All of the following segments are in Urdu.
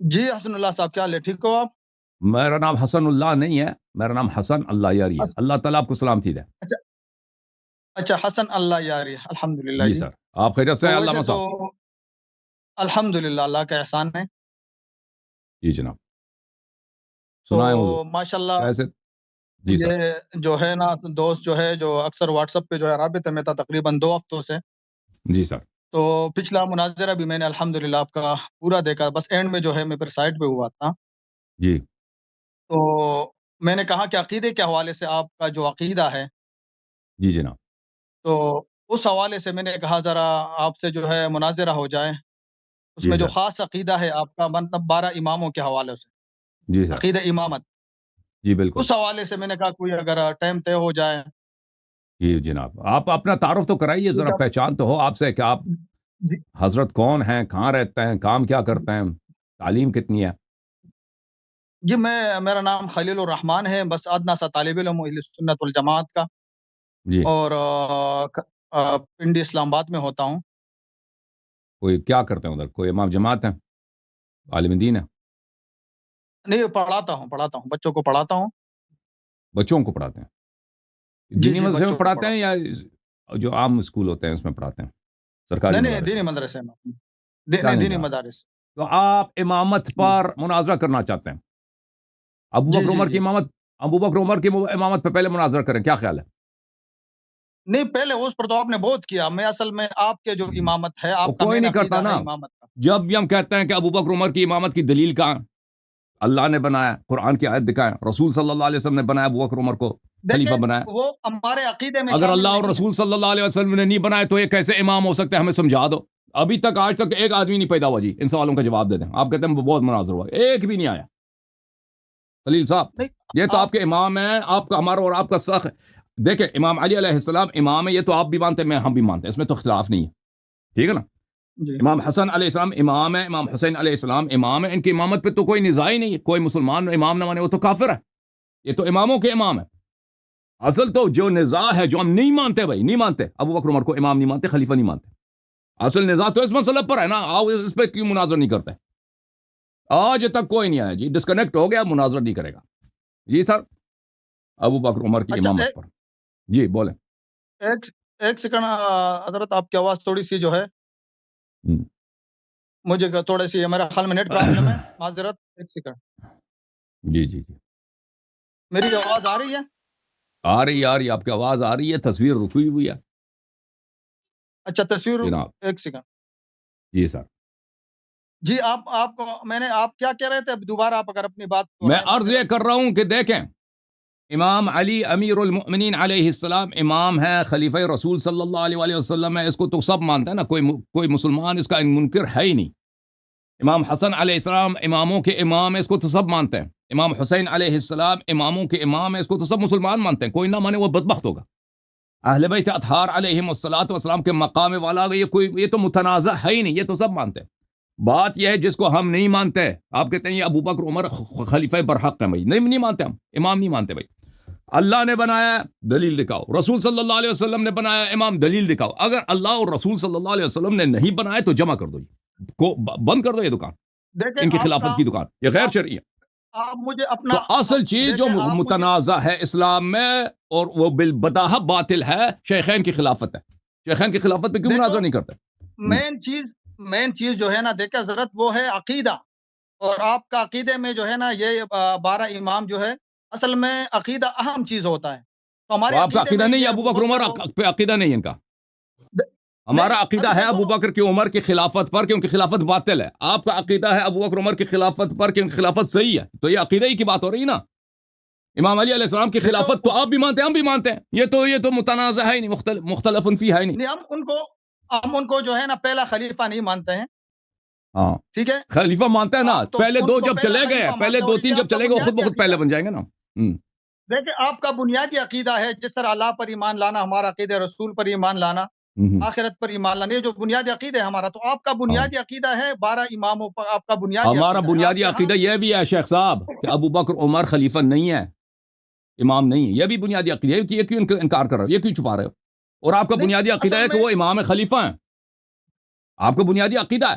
جی حسن اللہ صاحب، کیا حال ہے؟ ٹھیک ہو آپ؟ میرا نام حسن اللہ نہیں ہے، میرا نام حسن اللہ یاری ہے. حس- اللہ تعالیٰ آپ کو سلامتی دے. اچھا اچھا، حسن اللہ یاری، الحمد للہ جی جی. سر، آپ خیریت سے ہیں تو علامہ ویسے تو صاحب؟ الحمد للہ اللہ کا احسان ہے. جی جناب، تو سنائیں حضور ماشاء اللہ، کیسے. جی سر. یہ جو ہے نا دوست جو ہے جو اکثر واٹس ایپ پہ جو ہے رابطے میں تھا تقریباً 2 ہفتوں سے. جی سر. تو پچھلا مناظرہ بھی میں نے الحمد للہ آپ کا پورا دیکھا، بس اینڈ میں جو ہے میں پھر سائٹ پہ ہوا تھا. جی تو میں نے کہا کہ عقیدے کے حوالے سے آپ کا جو عقیدہ ہے، جی جناب. تو اس حوالے سے میں نے کہا ذرا آپ سے جو ہے مناظرہ ہو جائے. اس جی میں جو سر. خاص عقیدہ ہے آپ کا، مطلب 12 اماموں کے حوالے سے، جی سر. عقیدہ امامت، جی بالکل. اس حوالے سے میں نے کہا کوئی اگر ٹائم طے ہو جائے. جی جناب، آپ اپنا تعارف تو کرائیے ذرا، ٹھیک ہے. پہچان تو ہو آپ سے کہ آپ جی حضرت کون ہیں، کہاں رہتے ہیں، کام کیا کرتے ہیں، تعلیم کتنی ہے. جی، میرا نام خلیل الرحمان ہے، بس ادنا سا طالب علم ہوں اہل سنت والجماعت کا. جی. اور پنڈی اسلام آباد میں ہوتا ہوں. کوئی کیا کرتے ہیں ادھر، کوئی امام جماعت ہیں، عالم دین ہے؟ نہیں، پڑھاتا ہوں بچوں کو پڑھاتا ہوں. بچوں کو پڑھاتے ہیں؟ جی دینی جی، مدرسے میں بچوں کو پڑھاتے ہیں پڑھاتا یا جو عام اسکول ہوتے ہیں اس میں پڑھاتے ہیں، ہوں. سرکاری نہیں مدارس دینی میں؟ مدرسے میں. کیا نہیں، نہیں دینی کہا. مدارس. تو آپ امامت جی پر مناظرہ کرنا چاہتے ہیں؟ ابو جی بکر جی عمر کی جی. امامت، ابو بکر عمر کی امامت پہ پہلے مناظرہ کریں، کیا خیال ہے؟ نہیں، پہلے اس پر تو آپ نے بہت کیا. میں اصل میں آپ کے جو امامت ہے، وہ آپ کا کوئی مین نہیں کرتا عقیدہ ہے نا. امامت کا. جب بھی ہم کہتے ہیں کہ ابو بکر عمر کی امامت کی دلیل کہاں، اللہ نے بنایا، قرآن کی آیت دکھائیں، رسول صلی اللہ علیہ وسلم نے بنایا ابو بکر عمر کو دیکھیں، خلیفہ بنایا. وہ ہمارے عقیدے میں اگر شامل اللہ اور نہیں ہے. رسول صلی اللہ علیہ وسلم نے نہیں بنایا تو یہ کیسے امام ہو سکتے ہیں، ہمیں سمجھا دو. ابھی تک آج تک ایک آدمی نہیں پیدا ہوا جی ان سوالوں کا جواب دے دیں. آپ کہتے ہیں بہت مناظر ہوا، ایک بھی نہیں آیا. خلیل صاحب، نہیں، یہ تو آپ آپ کے امام ہیں، آپ کا ہمارا اور آپ کا سخ. دیکھیں، امام علی علیہ السلام امام ہے، یہ تو آپ بھی مانتے ہیں، ہم بھی مانتے ہیں، اس میں تو اختلاف نہیں ہے. ٹھیک ہے نا. جی امام حسن علیہ السلام امام ہے، امام حسین علیہ السلام امام ہے، ان کی امامت پہ تو کوئی نزاع ہی نہیں ہے. کوئی مسلمان امام نہ مانے وہ تو کافر ہے. یہ تو اماموں کے امام ہے. اصل تو جو نزاع ہے، جو ہم نہیں مانتے بھائی، نہیں مانتے ابو بکر عمر کو امام نہیں مانتے، خلیفہ نہیں مانتے. اصل نزاع تو اس مسئلہ پر ہے نا. آؤ اس پہ کیوں مناظر نہیں کرتے؟ آج تک کوئی نہیں آیا جی، ڈسکنیکٹ ہو گیا، مناظر نہیں کرے گا. جی سر، ابو بکر عمر کی اچھا، امامت پر. جی بولیں. ایک ایک سیکنڈ حضرت، آپ کی آواز تھوڑی سی جو ہے مجھے تھوڑی سی، میرا خیال میں نیٹ پرابلم ہے، معذرت. ایک سیکنڈ. جی جی جی. میری آواز آ رہی ہے؟ آ رہی آپ کی آواز آ رہی ہے، تصویر رکی ہوئی ہے اچھا، تصویر. جناب. ایک سیکنڈ. جی سر. جی، آپ کو آپ کیا کہہ رہے تھے؟ اب دوبارہ آپ اگر اپنی بات کو میں ہے، عرض یہ معذرت. کر رہا ہوں کہ دیکھیں، امام علی امیر المؤمنین علیہ السلام امام ہے، خلیفہ رسول صلی اللہ علیہ وآلہ وسلم ہے، اس کو تو سب مانتے ہیں نا، کوئی مسلمان اس کا منکر ہے ہی نہیں. امام حسن علیہ السلام اماموں کے امام ہے، اس کو تو سب مانتے ہیں. امام حسین علیہ السلام اماموں کے امام ہے، اس کو تو سب مسلمان مانتے ہیں. کوئی نہ مانے وہ بدبخت ہوگا. اہل بیت اطہار علیہم الصلوۃ والسلام کے مقام والا، یہ تو متنازع ہے ہی نہیں، یہ تو سب مانتے ہیں. بات یہ ہے جس کو ہم نہیں مانتے، آپ کہتے ہیں یہ ابو بکر عمر خلیفہ برحق ہے بھائی، نہیں مانتے، ہم امام نہیں مانتے بھائی. اللہ نے بنایا، دلیل دکھاؤ. رسول صلی اللہ علیہ وسلم نے بنایا امام، دلیل دکھاؤ. اگر اللہ اور رسول صلی اللہ علیہ وسلم نے نہیں بنایا تو جمع کر دو جی، بند کر دو یہ دکان، دیکھیں، ان کی آپ کا خلافت کی دکان، یہ غیر آپ شرعی ہے. آپ مجھے اپنا تو اصل چیز جو دیکھیں، آپ مجھے متنازع ہے اسلام میں اور وہ بالبداہہ باطل ہے، شیخین کی خلافت ہے. شیخین کی خلافت پہ کیوں دیکھو، مناظر نہیں کرتے؟ مین چیز جو ہے نا، دیکھیں حضرت، وہ ہے عقیدہ. اور آپ کا عقیدے میں جو ہے نا یہ 12 امام جو ہے، اصل میں عقیدہ اہم چیز ہوتا ہے. تو تو ہمارے آپ کا عقیدے عقیدہ میں نہیں ہے یہ ابو ابو بکر بکر عمر پہ، عقیدہ نہیں ہے ان کا. ہمارا نہیں، عقیدہ ابھی ہے دیکھو. ابو بکر کی عمر کی خلافت پر، کیونکہ خلافت باطل ہے. آپ کا عقیدہ ہے ابو بکر عمر کی خلافت پر کیونکہ خلافت صحیح ہے. تو یہ عقیدہ ہی کی بات ہو رہی نا. امام علی علیہ السلام کی دیکھو، خلافت تو آپ بھی مانتے ہیں، ہم بھی مانتے ہیں. یہ تو متنازع ہے ہی نہیں، مختلف فی ہے ہی نہیں. نہیں، ہم ان کو جو ہے نا پہلا خلیفہ نہیں مانتے ہیں. ہاں، ٹھیک ہے. خلیفہ مانتے ہیں نا. آپ تو پہلے ان دو کو جب پہلا چلے گئے، خلیفہ پہلے مانتے ہیں، دو اور تین یہ جب آپ کا چلے گئے، وہ خود بنیادی بخود پہلے عقیدہ. بن جائیں گے نا. دیکھیں، آپ کا بنیادی عقیدہ ہے جس طرح اللہ پر ایمان لانا، ہمارا عقیدہ رسول پر ایمان لانا، آخرت پر ایمان لانا، یہ جو بنیادی عقیدہ ہے ہمارا. تو آپ کا ہاں، بنیادی عقیدہ ہے 12 اماموں پر، آپ کا بنیادی ہمارا عقیدہ ہے. آپ بنیادی سے عقیدہ یہ بھی ہے شیخ صاحب کہ ابو بکر عمر خلیفہ نہیں ہے، امام نہیں ہے. یہ بھی بنیادی عقیدہ ہے. یہ کیوں انکار کر رہے ہو، یہ کیوں چھپا رہے ہو؟ اور آپ کا نہیں، بنیادی عقیدہ اصل ہے کہ میں وہ امام خلیفہ ہیں. آپ کا بنیادی عقیدہ ہے.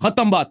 ختم بات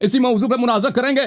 اسی موضوع پہ مناظر کریں گے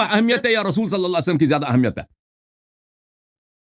اہمیت ہے یا رسول صلی اللہ علیہ وسلم کی زیادہ اہمیت ہے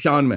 شان میں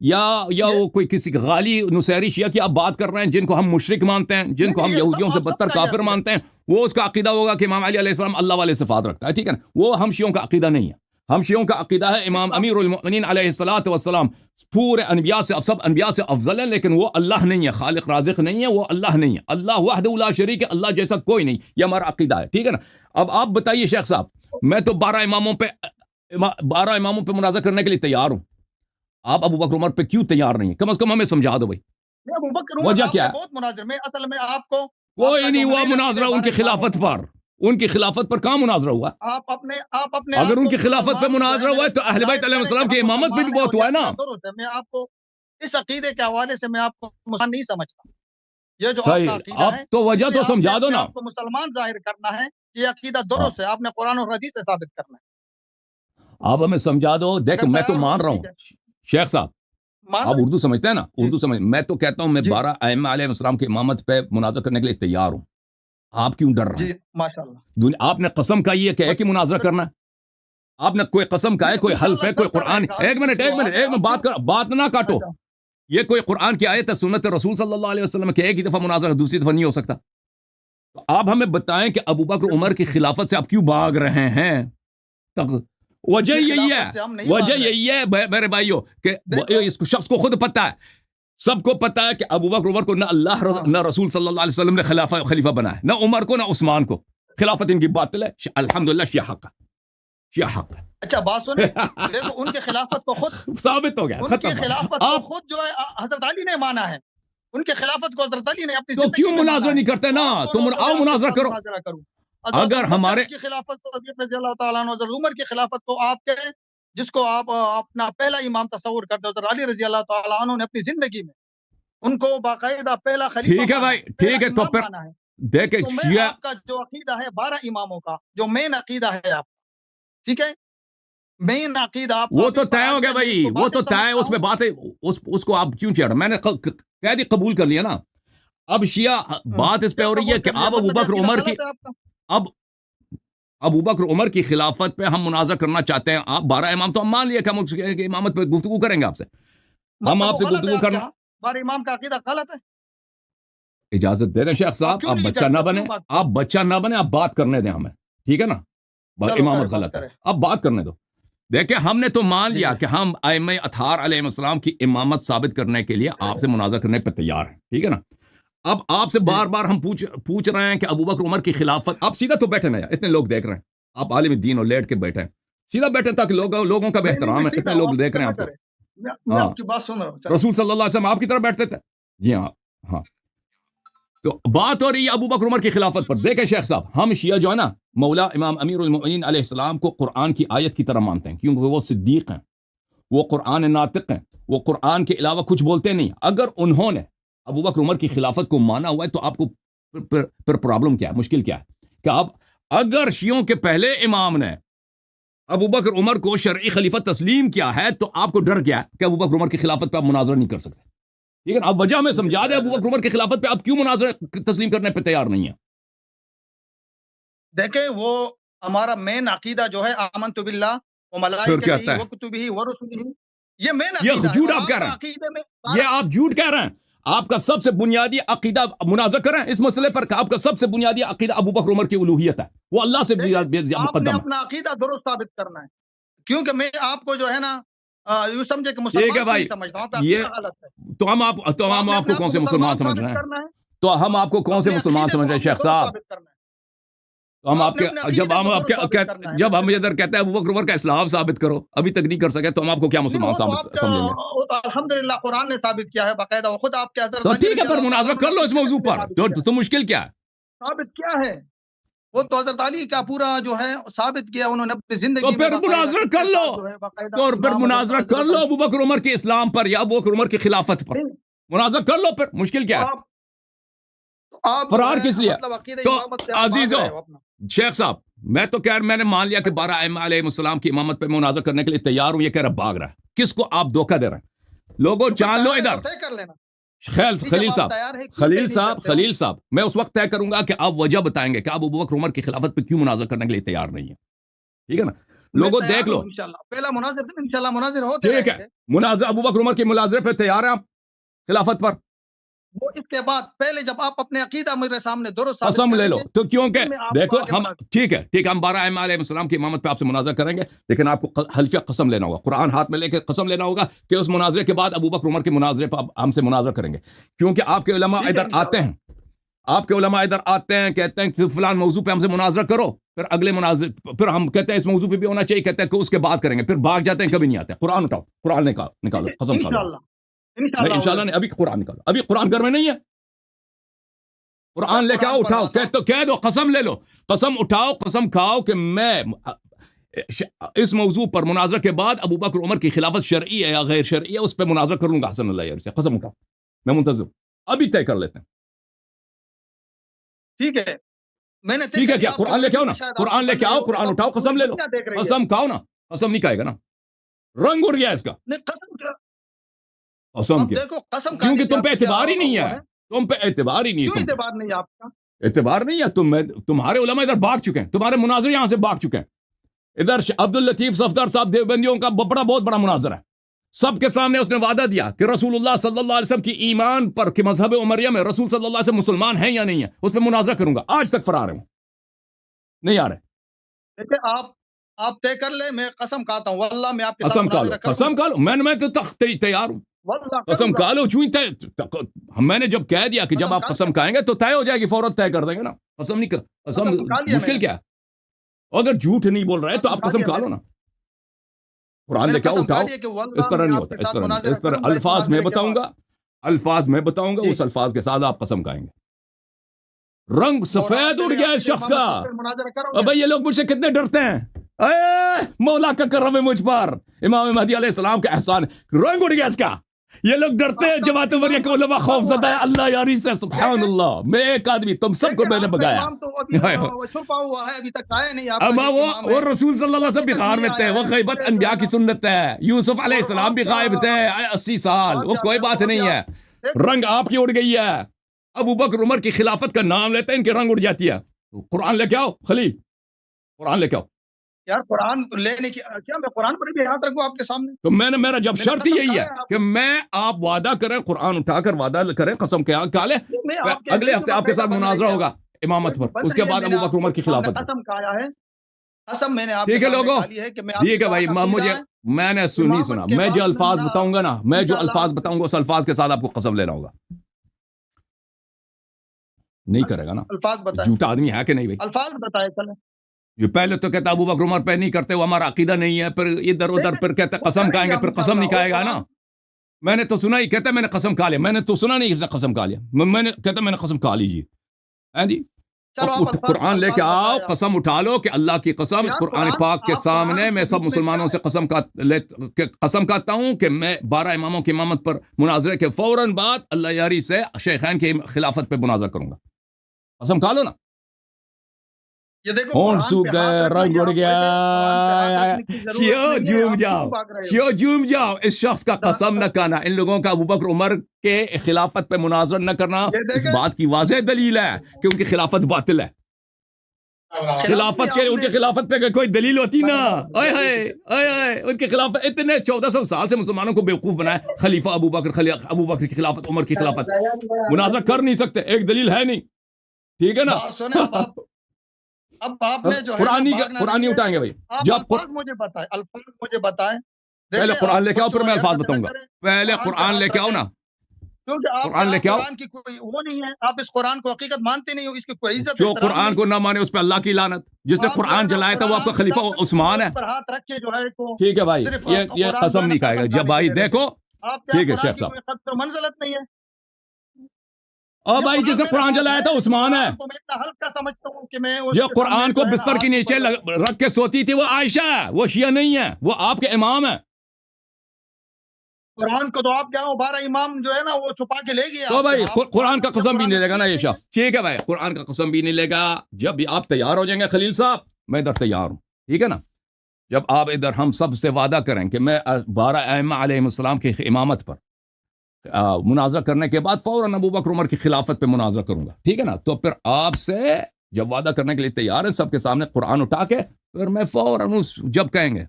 یا یہ وہ کوئی کسی غالی نصیری شیعہ کی آپ بات کر رہے ہیں جن کو ہم مشرک مانتے ہیں جن نہیں کو نہیں ہم یہ یہودیوں سب سے آپ سب بدتر کا یہ کافر عقیدہ مانتے ہیں وہ اس کا عقیدہ ہوگا کہ امام علی علیہ السلام اللہ والے صفات رکھتا ہے ٹھیک ہے نا وہ ہم شیعوں کا عقیدہ نہیں ہے ہم شیعوں کا عقیدہ ہے ہے امام آپ امیر المؤمنین علیہ الصلوۃ والسلام پورے انبیاء سے سب انبیاء سے افضل ہے لیکن وہ اللہ نہیں ہے خالق رازق نہیں ہے وہ اللہ نہیں ہے اللہ وحدہ لا شریک ہے اللہ جیسا کوئی نہیں یہ ہمارا عقیدہ ہے ٹھیک ہے نا اب آپ بتائیے شیخ صاحب میں تو 12 اماموں پہ مناظرہ کرنے کے لیے تیار ہوں آپ ابو بکر عمر پہ کیوں تیار نہیں ہیں کم از کم ہمیں سمجھا دو بھائی نہیں ابو بکر عمر وجہ آپ کیا نے ہے بہت مناظر میں اصل میں آپ کو آپ کوئی کا نہیں جو ہوا مین عقیدہ مناظرہ ان 12 کی اماموں خلافت کا پر ان کی خلافت پر کہاں مناظرہ ہوا آپ اپنے اگر آپ ان کو کی خلافت پہ مسلمان جو ہے مناظرہ ہوا میرے ہے تو اہل بیت ظاہر علیہ کریں کہ السلام کی ہم امامت پہ مسلمان بھی ہیں بہت اور یہ ہوا ہے نا عقیدہ درست ہے میں آپ کو اس عقیدے کے حوالے سے میں آپ کو مسلمان نہیں سمجھتا یہ جو آپ کا صحیح عقیدہ اب ہے تو اس وجہ لیے تو آپ نے سمجھا دو اپنے نا آپ کو مسلمان ظاہر کرنا ہے کہ یہ عقیدہ ہاں درست ہے آپ نے قرآن اور حدیث سے ثابت کرنا ہے آپ ہمیں سمجھا دو دیکھ اگر میں تو تیار ہو مان تو رہا ہوں ٹھیک ہے شیخ صاحب مان آپ لیں اردو سمجھتے ہیں نا جی اردو سمجھ میں تو کہتا ہوں میں جی 12 ائمہ علیہ السلام کی امامت پہ مناظرہ کرنے کے لیے تیار ہوں آپ کیوں ڈر رہے جی ہیں ماشاء اللہ آپ نے قسم کھائی ہے کہ ایک ہی مناظرہ کرنا ہے آپ نے کوئی قسم کا ہے نہیں کوئی حلف انشاءاللہ ہے کوئی چلتا قرآن رہے گا ایک منٹ جو ایک اگر منٹ آپ کو بات نہ کاٹو اچھا یہ کوئی قرآن کی آیت ہے سنت رسول صلی اللہ علیہ وسلم کہ ایک ہی دفعہ مناظرہ دوسری دفعہ نہیں ہو سکتا تو آپ ہمیں بتائیں کہ ابو بکر عمر کی خلافت سے آپ کیوں بھاگ رہے ہیں ان وجہ کی یہی ہے خلافت سے ہم نہیں وجہ بھاگ رہے یہی ہے میرے بھائیوں کہ دیکھو اس شخص کو خود پتہ ہے سب کو پتا ہے کہ ابو بکر عمر کو نہ اللہ ہاں نہ رسول صلی اللہ علیہ وسلم نے خلیفہ بنایا نہ عمر کو نہ عثمان کو خلافت ان کی باطل ہے الحمدللہ شیعہ حق ہے شیعہ حق اچھا بات سنیں دیکھو ان کی خلافت کو خود ہے ثابت ہو گیا ان کی ختم خلافت کو آپ خود جو ہے حضرت علی نے مانا ہے ان کی خلافت کو حضرت علی نے اپنی تو کیوں زندگی میں مناظرہ مانا ہے نہیں کرتے تو نا آپ تم بولو جو آؤ میں آپ کے مناظرہ ساتھ کرو مناظرہ کروں حضرت اگر ابوبکر ہمارے کی خلافت صدیق رضی اللہ تعالیٰ عنہ حضرت عمر کی خلافت کو آپ کے جس کو آپ اپنا پہلا امام تصور کرتے ہو حضرت علی رضی اللہ تعالیٰ عنہ نے اپنی زندگی میں ان کو باقاعدہ پہلا خلیفہ ٹھیک ہے مانا بھائی ہے پہلا ٹھیک ہے تو امام پھر مانا ہے دیکھیں تو میں شیعہ آپ کا جو عقیدہ ہے 12 اماموں کا جو مین عقیدہ ہے آپ کا ٹھیک ہے مین عقیدہ آپ کو وہ تو ابھی طے ہو آج گیا میں اس بھائی کو وہ باتیں تو طے ہے سمجھتا اس میں ہوں بات ہے اس کو آپ کیوں چڑھ رہے میں نے کہہ دی قبول کر لیا نا اب شیعہ بات اس پہ کیا ہو رہی ہے قبول کہ کر لیا اب ابو مطلب یہ بکر عقیدہ عمر کی غلط ہے آپ کا اب ابو بکر عمر کی خلافت پہ ہم مناظرہ کرنا چاہتے ہیں آپ 12 امام تو ہم مان لیا کہ ہم اس کی امامت پہ گفتگو کریں گے آپ سے ہم مطلب آپ وہ سے غلط ہے گفتگو آپ کے کرنا ہاں 12 امام کا عقیدہ غلط ہے اجازت دے دیں شیخ آپ صاحب کیوں آپ نہیں بچہ نہ کرتے بنے کیوں بات آپ بچہ نہ بنے آپ بات کرنے دیں ہمیں ٹھیک ہے نا چلو کرے امامت بات غلط ہے کرے اب بات کرنے دو دیکھیں ہم نے تو مان جی لیا جی کہ ہم ائمہ اطہار علیہ السلام کی امامت ثابت کرنے کے لیے آپ سے مناظرہ کرنے پہ تیار ہیں ٹھیک ہے نا اب آپ سے جی بار بار ہم پوچھ رہے ہیں کہ ابو بکر عمر کی خلافت آپ سیدھا تو بیٹھے نا اتنے لوگ دیکھ رہے ہیں آپ عالم دین اور لیٹ کے بیٹھے ہیں سیدھا بیٹھے تاکہ لوگوں کا بھی نہیں نہیں میں احترام ہے سیدھا اتنے ہوں لوگ آپ دیکھ فکر رہے نہ ہیں آپ کو کریں میں ہاں آپ کی بات سن رہا ہوں چلیں رسول صلی اللہ علیہ وسلم آپ کی طرف بیٹھتے تھے جی ہاں ہاں تو بات ہو رہی ہے ابو بکر عمر کی خلافت پر دیکھیں شیخ صاحب ہم شیعہ جو ہے نا مولا امام امیر المؤمنین علیہ السلام کو قرآن کی آیت کی طرح مانتے ہیں کیونکہ وہ صدیق ہیں وہ قرآن ناطق ہیں وہ قرآن کے علاوہ کچھ بولتے نہیں اگر انہوں نے ابو بکر عمر کی خلافت کو مانا ہوا ہے تو آپ کو پھر پرابلم کیا ہے مشکل کیا ہے کہ آپ اگر شیعوں کے پہلے امام نے ابو بکر عمر کو شرعی خلیفہ تسلیم کیا ہے تو آپ کو ڈر کیا ہے کہ ابو بکر عمر کی خلافت پہ آپ مناظرہ نہیں کر سکتے ٹھیک ہے نا اب وجہ ہمیں سمجھا دیں ابو بکر عمر کی خلافت پہ آپ کیوں مناظرہ تسلیم کرنے پہ تیار نہیں ہیں دیکھیں وہ ہمارا مین عقیدہ جو ہے آمنت باللہ و پھر ملائکتہ کہتا ہے و کتبہ و رسلہ یہ مین یہ عقیدہ ہے جھوٹ اور آپ کہہ آپ رہے کا ہیں عقیدے میں یہ آپ جھوٹ کہہ رہے ہیں آپ کا سب سے بنیادی عقیدہ مناظرہ کریں اس مسئلے پر کہ آپ کا سب سے بنیادی عقیدہ ابو بکر عمر کی الوہیت ہے وہ اللہ سے دیکھیں بھی آپ نے مقدم ہے اپنا عقیدہ درست ثابت کرنا ہے کیونکہ میں آپ کو جو ہے نا یوں سمجھے کہ ٹھیک ہے مسلمان کو بھائی، نہیں سمجھتا ہوں، تو یہ عقیدہ غلط ہے۔ تو ہم آپ نے اپنے کو کون سے مسلمان سمجھ رہے ہیں؟ کرنا ہے، تو ہم آپ کو کون سے اپنے مسلمان عقیدے سمجھ کو رہے ہم ہیں نے شیخ درست صاحب؟ ثابت کرنا ہے۔ تو ہم آپ آپ نے کے اپنے عقیدے کو درست ثابت کرنا ہے، جب ہم ادھر کہتے ہیں ابو بکر عمر کا اسلام ثابت کرو، ابھی تک نہیں کر سکے، تو ہم آپ کو کیا نہیں مسلمان وہ تو آپ سمجھیں گے؟ وہ تو الحمدللہ قرآن نے ثابت کیا ہے باقاعدہ، وہ خود آپ کے حضرت تو علی ٹھیک رضی ہے، پھر اللہ تعالیٰ مناظرہ عنہ کر نے لو اپنی اس زندگی موضوع میں پر، ثابت کیا ہے۔ تو مشکل کیا ہے؟ ثابت کیا ہے؟ وہ تو حضرت علی کا پورا جو ہے ثابت کیا انہوں نے اپنی تو زندگی میں پھر باقاعدہ مناظرہ کتنے کر لو، سال جو ہے باقاعدہ تو پھر امام مناظرہ کر حضرت لو علی۔ ابو بکر عمر کے اسلام پر یا ابو بکر عمر کی خلافت پر، نہیں، مناظرہ کر لو، پھر مشکل کیا ہے؟ آپ جو فرار ہے کس لیے؟ مطلب عقیدہ تو امامت سے آپ بھاگ عزیزو رہے ہو اپنا۔ شیخ صاحب، میں نے مان لیا کہ 12 ائمہ علیہ السلام کی امامت پہ مناظرہ کرنے کے لیے تیار ہوں، یہ کہہ رہا بھاگ رہا ہے، کس کو آپ دھوکہ دے رہے ہیں؟ لوگوں تو پھر جان لو تیار ہے ادھر، تو طے کر لینا۔ جب خلیل آپ صاحب، تیار ہیں کیوں طے نہیں کرتے ہو؟ خلیل صاحب، میں اس وقت طے کروں گا کہ آپ وجہ بتائیں گے کہ آپ ابو بکر عمر کی خلافت پہ کیوں مناظرہ کرنے کے لیے تیار نہیں ہے، ٹھیک ہے نا؟ میں لوگوں تیار دیکھ لو، ہوں انشاءاللہ، پہلا مناظر دن انشاءاللہ مناظر ہوتے ٹھیک رہیں ہے، گے۔ مناظرہ ابو بکر عمر کی مناظرے پہ تیار ہیں آپ خلافت پر؟ وہ اس کے بعد پہلے جب آپ اپنے عقیدہ میرے سامنے درست ثابت قسم لے کریں لو، گے تو کیونکہ پھر میں آپ کو دیکھو آگے ہم بڑھا۔ ٹھیک ہے ہم 12 ائمہ علیہ السلام کی امامت پہ آپ سے مناظرہ کریں گے، لیکن آپ کو حلفیہ قسم لینا ہوگا، قرآن ہاتھ میں لے کے قسم لینا ہوگا کہ اس مناظرے کے بعد ابو بکر عمر کے مناظرے پہ ہم سے مناظرہ کریں گے، کیونکہ آپ کے علماء ٹھیک ہے ادھر آتے ہیں، آپ کے علماء ادھر آتے ہیں، کہتے ہیں کہ فلان موضوع پہ ہم سے مناظرہ کرو، پھر اگلے مناظر پھر ہم کہتے ہیں اس موضوع پہ بھی ہونا چاہیے، کہتے ہیں کہ اس کے بعد کریں گے، پھر بھاگ جاتے ہیں، کبھی نہیں آتے۔ قرآن اٹھاؤ، قرآن نکالو، قسم کھا لو۔ انشاءاللہ نہیں انشاءاللہ نہیں، ابھی قرآن نکالو، ابھی قرآن گھر میں نہیں ہے، قرآن لے کے آؤ، اٹھاؤ، کہہ دو، قسم لے لو، قسم اٹھاؤ، قسم کھاؤ کہ میں اس موضوع پر مناظرہ کے بعد ابو بکر عمر کی خلافت شرعی ہے یا غیر شرعی ہے، اس پہ مناظرہ کروں گا حسن اللہ یار سے، قسم اٹھاؤ، میں منتظر ہوں، ابھی طے کر لیتے ہیں۔ ٹھیک ہے، میں نے ٹھیک ہے کیا؟ قرآن لے کے آؤ نا، قرآن لے کے آؤ، قرآن اٹھاؤ، قسم لے لو، قسم کھاؤ نا، قسم نہیں کھائے گا نا، رنگ اڑ گیا اس کا، قسم کیا، دیکھو قسم کیونکہ تم پہ اعتبار ہی نہیں ہے، تم پہ اعتبار ہی نہیں کیوں ہے، اعتبار نہیں آپ کا؟ اعتبار نہیں ہے، تمہارے علماء ادھر بھاگ چکے ہیں، تمہارے مناظر یہاں سے بھاگ چکے ہیں، ادھر عبد اللطیف صفدر صاحب دیوبندیوں کا بہت بڑا مناظر ہے، سب کے سامنے اس نے وعدہ دیا کہ رسول اللہ صلی اللہ علیہ وسلم کی ایمان پر کہ مذہب عمریہ میں رسول صلی اللہ علیہ وسلم مسلمان ہیں یا نہیں ہے، اس پہ مناظرہ کروں گا، آج تک فرار ہوں، نہیں آ رہے۔ دیکھیں آپ طے کر لیں، میں قسم کھاتا ہوں واللہ میں آپ کے ساتھ قسم کھا لو، مناظرہ کروں قسم کھا لو، میں تو تیار ہوں، واللہ قسم کروں کھا گا۔ لو، میں نے جب کہہ دیا کہ جب آپ قسم کھائیں گے تو طے ہو جائے گی، فوراً طے کر دیں گے نا، قسم نہیں کر، قسم کھا لیا میں مشکل نے۔ کیا ہے؟ اگر جھوٹ نہیں بول رہے تو آپ قسم کھا لو نا، قرآن میں لے نے کے قسم کھا آؤ، لیا کہ اس واللہ طرح میں نہیں آپ ہوتا، کے اس ساتھ طرح نہیں، مناظرہ اس طرح کروں گا اس الفاظ میں مناظرے کے بتاؤں بعد۔ گا، الفاظ میں بتاؤں گا، جی۔ اس الفاظ کے ساتھ آپ قسم کھائیں گے، رنگ سفید اڑ گیا اس شخص کا، مناظرہ کرو گے؟ ابھائی یہ لوگ مجھ سے کتنے ڈرتے ہیں، اے مولا کا کرم ہے مجھ پر، امام مہدی علیہ السلام کا احسان، رنگ اڑ گیا اس کا، یہ لوگ ڈرتے ہیں، جماعت عمریہ کے علماء خوف زدہ ہے اللہ یاری سے، سبحان اللہ، میں ایک آدمی تم سب کو میں نے بگایا، امام تو ابھی وہ چھپا ہوا ہے، ابھی تک آیا نہیں آپ کا اما جو امام ہے۔ وہ رسول صلی اللہ علیہ وسلم بھی غار میں تھے، وہ غیبت انبیاء کی سنت ہے، یوسف علیہ السلام بھی غائب تھے 80 سال، وہ کوئی بات نہیں ہے، رنگ آپ کی اڑ گئی ہے، ابو بکر عمر کی خلافت کا نام لیتے ہیں ان کی رنگ اڑ جاتی ہے، قرآن لے کے آؤ خلیل، قرآن لے کے آؤ، یار قرآن لینے کی کیا میں قرآن پر بھی ہاتھ رکھوں آپ کے سامنے؟ تو میرا جب شرط یہی ہے کہ میں آپ وعدہ کریں، قرآن اٹھا کر وعدہ کریں، قسم کھا لیں، اگلے ہفتے آپ کے ساتھ مناظرہ ہوگا امامت پر، اس کے بعد ابو بکر عمر کی خلافت پر، قسم کھایا ہے، قسم میں نے آپ کے ٹھیک ہے سامنے لوگوں، کھا لی ہے کہ میں آپ ٹھیک ہے بھائی، میں نے نہیں سنا، میں جو الفاظ بتاؤں گا نا، میں جو الفاظ بتاؤں گا اس الفاظ کے ساتھ آپ کو قسم لینا ہوگا، نہیں کرے گا نا، الفاظ بتائیں، جھوٹا آدمی ہے کہ نہیں بھائی، الفاظ بتائے چلیں۔ یہ پہلے تو کہتا ابو بکر عمر پہ نہیں کرتے، وہ ہمارا عقیدہ نہیں ہے، پھر ادھر ادھر پھر کہتا قسم کھائیں گے، پھر قسم نہیں کھائے گا نا، میں نے تو سنا ہی، کہتا میں نے قسم کھا لیا، میں نے تو سنا نہیں اس نے قسم کھا لیا، میں نے کہتا میں نے قسم کھا لیجیے، ہیں جی، قرآن لے کے آؤ، قسم اٹھا لو کہ اللہ کی قسم اس قرآن پاک کے سامنے میں سب مسلمانوں سے قسم کھاتا ہوں کہ میں 12 اماموں کی امامت پر مناظرے کے فوراً بعد اللہ یاری سے شیخین کی خلافت پہ مناظرہ کروں گا، قسم کھا لو نا، یہ دیکھو کون سوکھ گئے، رنگ اڑ گیا، شیو جھوم جاؤ، اس شخص کا قسم نہ کھانا، ان لوگوں کا ابو بکر عمر کے خلافت پہ مناظر نہ کرنا اس بات کی واضح دلیل ہے کہ ان کی خلافت باطل ہے، خلافت کے ان کی خلافت پہ کوئی دلیل ہوتی نا، ان کے خلاف اتنے 1400 سال سے مسلمانوں کو بیوقوف بنائے، خلیفہ ابو بکر کی خلافت، عمر کی خلافت، مناظر کر نہیں سکتے، ایک دلیل ہے نہیں، ٹھیک ہے نا، اب آپ نے جو ہے قرآن نہیں اٹھائیں گے بھائی، جب الفاظ مجھے بتائیں پہلے قرآن لے کے آؤ پھر میں الفاظ بتاؤں گا. پہلے قرآن لے کے آؤ نا, کیونکہ قرآن لے کے آؤ. قرآن کی کوئی وہ نہیں ہے, آپ اس قرآن کو حقیقت مانتے نہیں ہو, اس کی کوئی عزت جو قرآن کو نہ مانے اس پہ اللہ کی لعنت. جس نے قرآن جلایا تھا وہ آپ کا خلیفہ عثمان ہے. ہاتھ رکھ کے جو ہے ٹھیک ہے بھائی, یہ قسم نہیں کھائے گا. جب بھائی دیکھو, ٹھیک ہے شیخ صاحب, منزلت نہیں ہے. اور بھائی جس نے قرآن جلایا تھا عثمان ہے. میں اتنا ہلکا سمجھتا ہوں کہ میں جو قرآن کو بستر کے نیچے رکھ کے سوتی تھی وہ عائشہ ہے, وہ شیعہ نہیں ہے, وہ آپ کے امام ہے. قرآن کو تو آپ کیا ہو 12 امام جو ہے نا وہ چھپا کے لے گیا. تو بھائی قرآن کا قسم بھی نہیں لے گا نا یہ شخص. ٹھیک ہے بھائی, قرآن کا قسم بھی نہیں لے گا. جب بھی آپ تیار ہو جائیں گے خلیل صاحب, میں ادھر تیار ہوں. ٹھیک ہے نا, جب آپ ادھر ہم سب سے وعدہ کریں کہ میں 12 ائمہ علیہ السلام کی امامت پر مناظرہ کرنے کے بعد فوراً ابو بکر عمر کی خلافت پہ مناظرہ کروں گا. ٹھیک ہے نا, تو پھر آپ سے جب وعدہ کرنے کے لیے تیار ہے سب کے سامنے قرآن اٹھا کے, پھر میں فوراً جب کہیں گے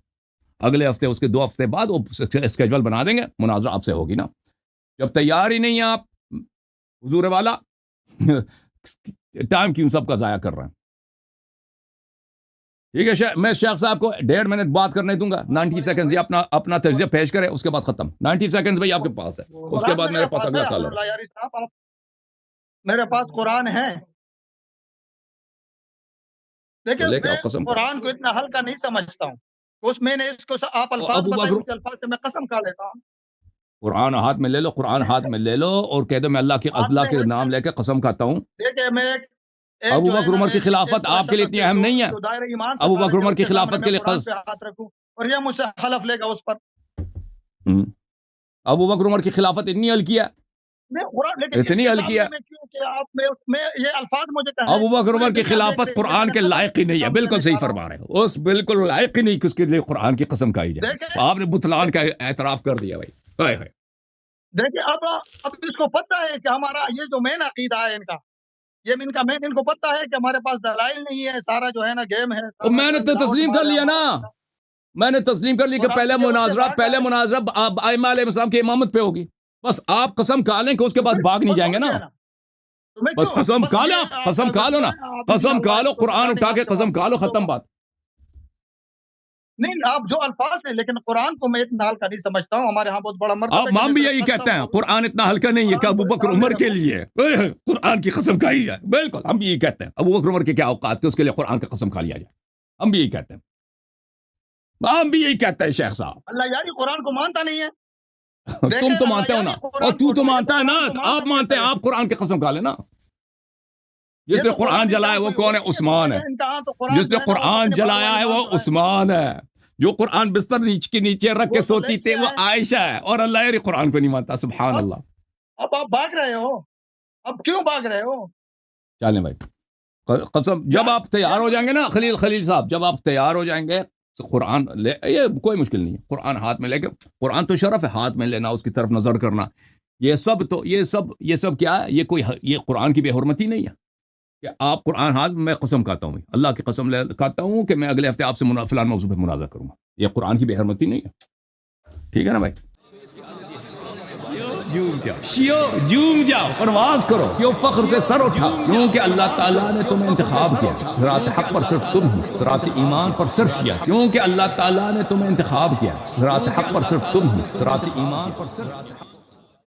اگلے ہفتے, اس کے 2 ہفتے بعد وہ اسکیجول بنا دیں گے, مناظرہ آپ سے ہوگی نا. جب تیار ہی نہیں ہیں آپ حضور والا, ٹائم کیوں سب کا ضائع کر رہے ہیں. ٹھیک ہے, میں شیخ صاحب کو 1.5 منٹ بات کرنے دوں گا. 90 سیکنڈز یہ اپنا تجزیہ پیش کرے, اس کے بعد ختم. 90 سیکنڈز بھائی آپ کے پاس ہے, اس کے بعد میرے پاس اگلا کالر ہے. میرے پاس قرآن ہے. دیکھیں قرآن کو اتنا ہلکا نہیں سمجھتا ہوں. میں نے اس کو آپ الفاظ بتائیں, اس الفاظ سے میں قسم کھا لیتا ہوں. قرآن ہاتھ میں لے لو, قرآن ہاتھ میں لے لو اور کہہ دو میں اللہ کے نام لے کے قسم کھاتا ہوں. دیکھیں میں ابو بکر عمر کی خلافت آپ کے لیے اتنی اہم نہیں ہے. ابو بکر عمر کی خلافت کے لیے ہاتھ رکھوں اور یہ مجھ سے حلف لے گا اس پر. ابو بکر عمر کی خلافت اتنی ہلکی ہے, اتنی ہلکی ہے. ابو بکر عمر کی خلافت قرآن کے لائق ہی نہیں ہے. بالکل صحیح فرما رہے ہو, اس بالکل لائق ہی نہیں کہ اس کے لیے قرآن کی قسم کھائی جائے. آپ نے بطلان کا اعتراف کر دیا بھائی. دیکھیں اب اس کو پتہ ہے کہ ہمارا یہ جو مین عقیدہ ہے ان کا, یہ ان کا مین, ان کو پتہ ہے کہ ہمارے پاس دلائل نہیں ہے, سارا جو ہے نا گیم ہے. میں نے تو تسلیم کر لیا نا, میں نے تسلیم کر لی کہ پہلے مناظرہ ائمہ علیہ السلام کی امامت پہ ہوگی. بس آپ قسم کھا لیں کہ اس کے بعد بھاگ نہیں جائیں گے نا. بس قسم کھا لو, قسم کھا لو نا, قسم کھا لو, قرآن اٹھا کے قسم کھا لو, ختم بات. نہیں آپ جو الفاظ ہیں, لیکن قرآن کو میں اتنا ہلکا نہیں سمجھتا ہوں. ہمارے ہاں بہت بڑا مرتبہ ہم بھی یہی کہتے ہیں, قرآن اتنا ہلکا نہیں ہے کہ ابو بکر عمر کے لیے قرآن کی قسم کھائی جائے. بالکل ہم بھی یہی کہتے ہیں, ابو بکر عمر کے کیا اوقات کہ اس کے لیے قرآن کی قسم کھا لیا جائے. ہم بھی یہی کہتے ہیں, ہم بھی یہی کہتے ہیں شیخ صاحب. اللہ یاری قرآن کو مانتا نہیں ہے. تم تو مانتے ہو نا, اور تو مانتا ہے نا, آپ مانتے ہیں, آپ قرآن کی قسم کھا لیں نا. جس نے قرآن جلایا وہ کون ہے؟ عثمان ہے. جس نے قرآن جلایا ہے وہ عثمان ہے. جو قرآن بستر کے نیچے رکھ کے سوتی تھی وہ عائشہ ہے, اور اللہ یاری قرآن کو نہیں مانتا. سبحان اللہ. اب آپ بھاگ رہے ہو, اب کیوں بھاگ رہے ہو؟ چلیں بھائی قسم, جب آپ تیار ہو جائیں گے نا خلیل صاحب, جب آپ تیار ہو جائیں گے قرآن لے, یہ کوئی مشکل نہیں ہے, قرآن ہاتھ میں لے کے, قرآن تو شرف ہے ہاتھ میں لینا, اس کی طرف نظر کرنا, یہ سب کیا ہے, یہ قرآن کی بے حرمتی نہیں ہے کہ آپ قرآن ہاتھ میں قسم کھاتا ہوں, اللہ کی قسم کھاتا ہوں کہ میں اگلے ہفتے آپ سے فلاں موضوع پہ مناظرہ کروں گا. یہ قرآن کی بے حرمتی نہیں ہے. ٹھیک ہے نا بھائی, جوم جاؤ, پرواز کرو, کیوں فخر سے سر اٹھا, کیونکہ اللہ تعالیٰ نے تمہیں انتخاب کیا. صراط حق پر صرف تم ہو, صراط ایمان پر صرف کیا, کیونکہ اللہ تعالیٰ نے تمہیں انتخاب کیا. صراط حق پر صرف تم ہو, صراط ایمان پر صرف